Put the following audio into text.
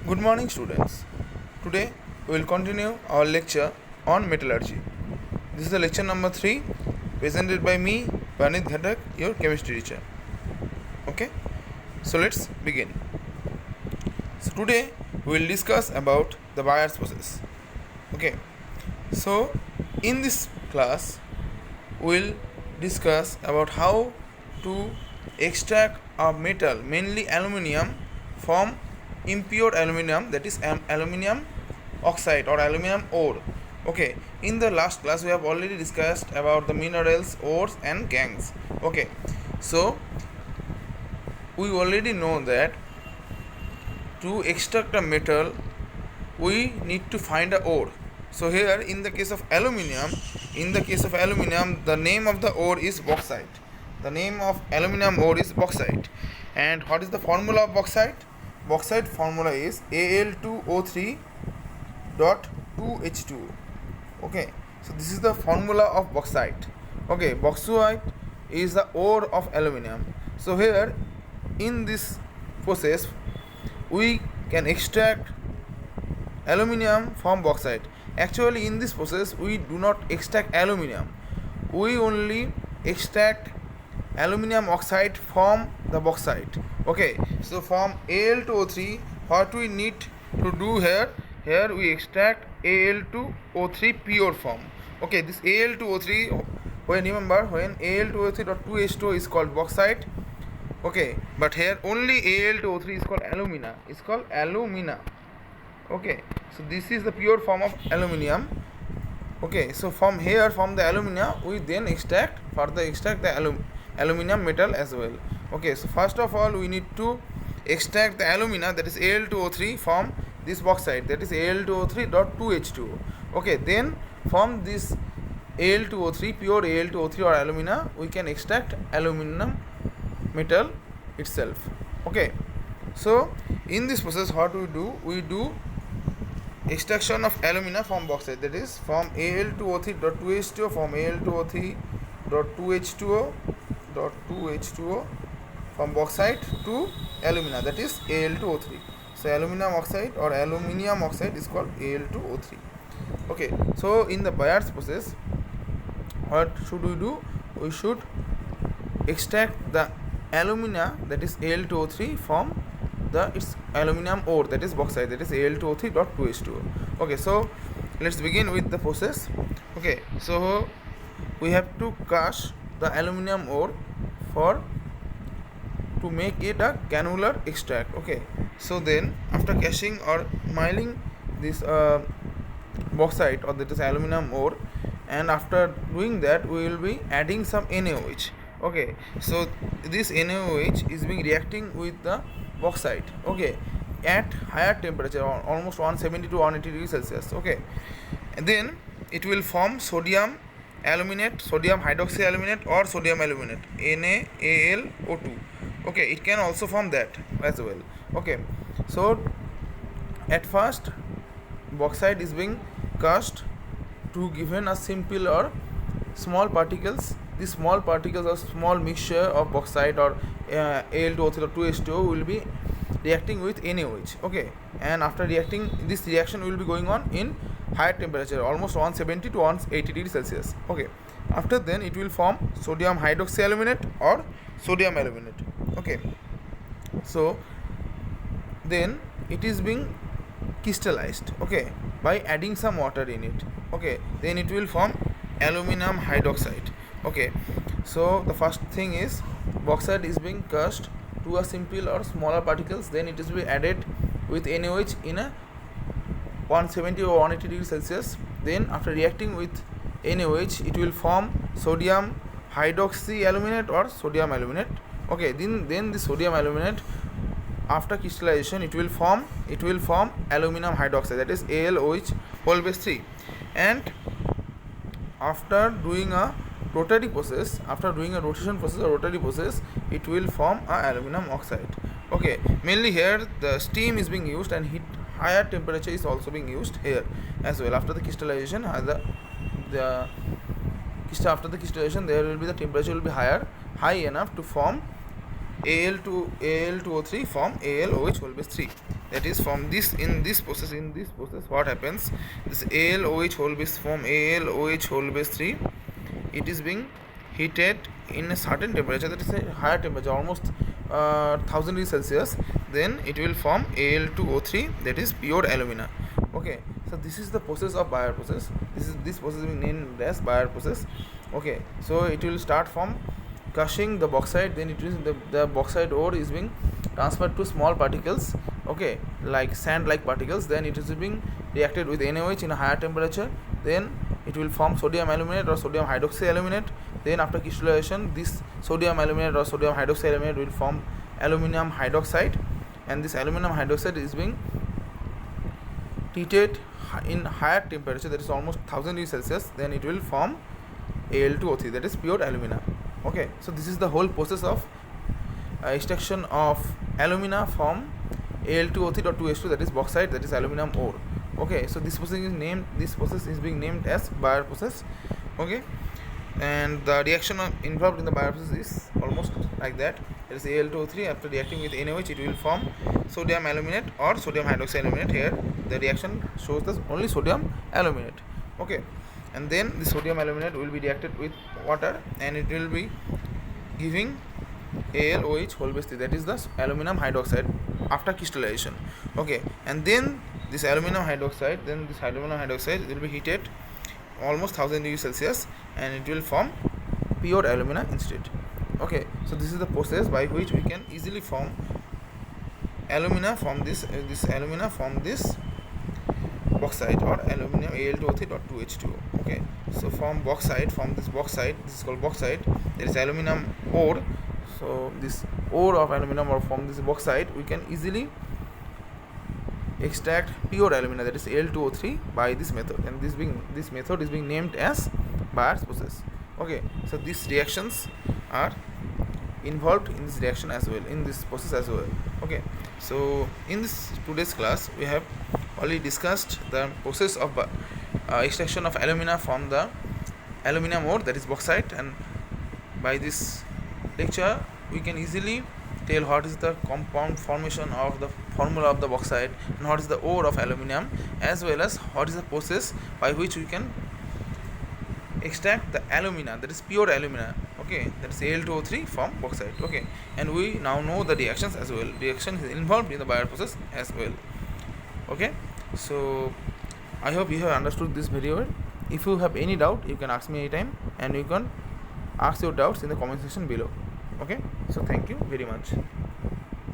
Good morning, students. Today we will continue our lecture on metallurgy. This is the lecture number 3 presented by me, Panit Ghatak, your chemistry teacher. Okay, so let's begin. So today we will discuss about the Bayer's process. Okay, so in this class we will discuss about how to extract a metal, mainly aluminium, from impure aluminium, that is aluminium oxide or aluminium ore. Okay, in the last class we have already discussed about the minerals, ores and gangues. Okay, so we already know that to extract a metal we need to find a ore. So here in the case of aluminium, the name of the ore is bauxite. The name of aluminium ore is bauxite. And what is the formula of bauxite? Bauxite formula is Al2O3 dot 2H2O. Okay, so this is the formula of bauxite. Okay, bauxite is the ore of aluminium. So here in this process we can extract aluminium from bauxite. Actually in this process we do not extract aluminium, we only extract aluminium oxide from the bauxite. Okay, so from Al2O3 what we need to do here we extract Al2O3 pure form. Okay, this Al2O3, when Al2O3.2H2O is called bauxite. Okay, but here only Al2O3 is called alumina. Okay, so this is the pure form of aluminium. Okay, so from the alumina we then extract the aluminium metal as well. Okay, so first of all we need to extract the alumina, that is Al2O3, from this bauxite, that is Al2O3.2H2O. Okay, then from this Al2O3, pure Al2O3 or alumina, we can extract aluminum metal itself. Okay, so in this process what we do extraction of alumina from bauxite, that is from Al2O3.2H2O, from Al2O3.2H2O from bauxite to alumina, that is Al2O3. So aluminum oxide or aluminium oxide is called Al2O3. Okay, so in the Bayer's process what should we do? We should extract the alumina, that is Al2O3, from its aluminium ore, that is bauxite, that is Al2O3.2H2O. Okay, so let's begin with the process. Okay, so we have to crush the aluminium ore to make it a granular extract. Okay, so then after crushing or milling this bauxite, or that is aluminium ore, and after doing that we will be adding some NaOH. Okay, so this NaOH is being reacting with the bauxite, okay, at higher temperature, almost 170 to 180 degrees Celsius. Okay, and then it will form sodium aluminate, sodium hydroxyaluminate or sodium aluminate, NaAlO2. Okay, it can also form that as well. Okay, so at first bauxite is being crushed to given a simple or small particles. These small particles or small mixture of bauxite or Al2O3 or 2H2O will be reacting with NaOH. Okay, and after reacting, this reaction will be going on in higher temperature, almost 170 to 180 degrees Celsius. Okay, after then it will form sodium hydroxyaluminate or sodium aluminate. Okay, so then it is being crystallized, okay, by adding some water in it. Okay, then it will form aluminum hydroxide. Okay, so the first thing is bauxite is being crushed to a simple or smaller particles, then it is be added with NaOH in a 170 or 180 degrees Celsius. Then after reacting with NaOH it will form sodium hydroxyaluminate or sodium aluminate. Okay, then the sodium aluminate, after crystallization it will form aluminum hydroxide, that is AlOH whole base 3. And after doing a rotary process, it will form a aluminum oxide. Okay, mainly here the steam is being used and higher temperature is also being used here as well. After the crystallization, after the crystallization there will be the temperature will be high enough to form Al2O3 form AlOH whole base 3. That is, from this, in this process what happens, this AlOH whole base form AlOH whole base 3, it is being heated in a certain temperature, that is a higher temperature, almost 1000 degrees Celsius. Then it will form Al2O3, that is pure alumina. Okay, so this is the process of Bayer process. This process is being named as Bayer process. Okay, so it will start from crushing the bauxite, then it is the bauxite ore is being transferred to small particles, okay, like sand like particles. Then it is being reacted with NaOH in a higher temperature. Then it will form sodium aluminate or sodium hydroxyaluminate. Then after crystallization, this sodium aluminate or sodium hydroxyaluminate will form aluminum hydroxide, and this aluminum hydroxide is being treated in higher temperature, that is almost 1000 degrees Celsius. Then it will form Al2O3, that is pure alumina. Okay, so this is the whole process of extraction of alumina from Al2O3.2H2, that is bauxite, that is aluminum ore. Okay, so this process is being named as Bayer process. Okay, and the reaction involved in the Bayer process is almost like that. It is Al2O3, after reacting with NaOH it will form sodium aluminate or sodium hydroxyaluminate. Here the reaction shows the only sodium aluminate. Okay, and then the sodium aluminate will be reacted with water, and it will be giving AlOH whole base 3, that is the aluminum hydroxide after crystallization. Okay, and then this aluminum hydroxide will be heated almost 1000 degrees Celsius, and it will form pure alumina instead. Okay, so this is the process by which we can easily form alumina from this bauxite or aluminum Al2O3.2H2O. Okay, so from this bauxite, this is called bauxite, there is aluminum ore. So this ore of aluminum, or from this bauxite, we can easily extract pure alumina, that is Al2O3, by this method, and this method is being named as Bayer's process. Okay, so these reactions are involved in this reaction as well, in this process as well. Okay, so in this today's class we have already discussed the process of extraction of alumina from the aluminum ore, that is bauxite, and by this lecture we can easily tell what is the compound formation of the formula of the bauxite, and what is the ore of aluminum, as well as what is the process by which we can extract the alumina, that is pure alumina. Okay, that is Al2O3 from bauxite. Okay, and we now know the reactions as well. Reaction is involved in the Bayer process as well. Okay, so I hope you have understood this very well. If you have any doubt, you can ask me anytime, and you can ask your doubts in the comment section below. Okay, so thank you very much.